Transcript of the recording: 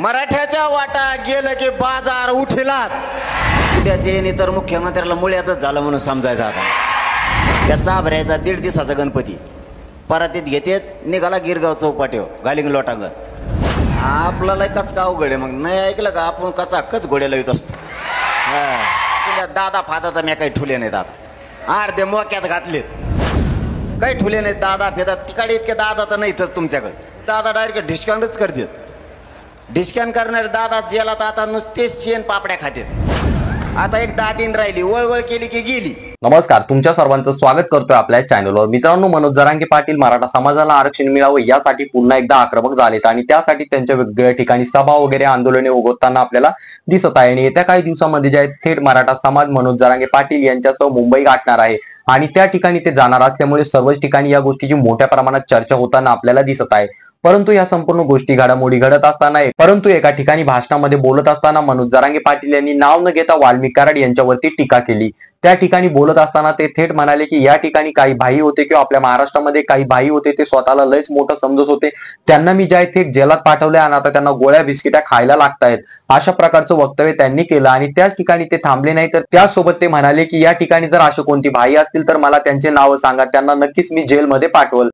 मराठ्याच्या वाटा गेलं की बाजार उठिलाच. उद्याचे येणे तर मुख्यमंत्र्याला मुळ्यातच झालं म्हणून समजायचं आता. त्याचा भरायचा 1.5 दिवसाचा गणपती परातीत घेतेत, निघाला गिरगाव चौपाट्यो घालिंग लोटांगण. आपल्याला कच अवघड आहे. मग नाही ऐकलं का आपण कचा कच घोड्याला येत असतो. तुझ्या दादा फादा तर मी काही ठुले नाहीत आता, अर्धे मोक्यात घातलेत. काही ठुले नाहीत दादा फेदा. तिकडे इतके दादा तर नाहीतच तुमच्याकडे. दादा डायरेक्ट डिस्काउंटच करतात. डिस्काउंट करणारे दादा जेलात आता नुसतेच शेण पापड्या खातात. आता एक दादीन राहिली, वळवळ केली की गेली. नमस्कार, तुमच्या सर्वांचं स्वागत करतोय आपल्या चॅनलवर. मित्रांनो, मनोज जरांगे पाटील मराठा समाजाला आरक्षण मिळावं यासाठी पुन्हा एकदा आक्रमक झालेत आणि त्यासाठी त्यांच्या वेगवेगळ्या ठिकाणी सभा वगैरे आंदोलने उगवताना आपल्याला दिसत आहे. आणि येत्या काही दिवसांमध्ये जे थेट मराठा समाज मनोज जरांगे पाटील यांच्यासह मुंबई गाठणार आहे आणि त्या ठिकाणी ते जाणार असल्यामुळे सर्वच ठिकाणी या गोष्टीची मोठ्या प्रमाणात चर्चा होताना आपल्याला दिसत आहे. परंतु या संपूर्ण गोष्टी घडामोडी घडत असताना परंतु एका ठिकाणी भाषणामध्ये बोलत असताना मनोज जरांगे पाटील यांनी नाव न घेता वाल्मिक कराड यांच्यावरती टीका केली. त्या ठिकाणी बोलत असताना ते थेट म्हणाले की या ठिकाणी काही भाई होते किंवा आपल्या महाराष्ट्रामध्ये काही भाई होते, ते स्वतःला लयच मोठं समजत होते. त्यांना मी ज्या थेट जेलात पाठवले आणि आता त्यांना गोळ्या बिस्किट्या खायला लागतायत, अशा प्रकारचं वक्तव्य त्यांनी केलं. आणि त्याच ठिकाणी ते थांबले नाही, तर त्यासोबत ते म्हणाले की या ठिकाणी जर असे कोणती भाई असतील तर मला त्यांचे नाव सांगा, त्यांना नक्कीच मी जेलमध्ये पाठवल.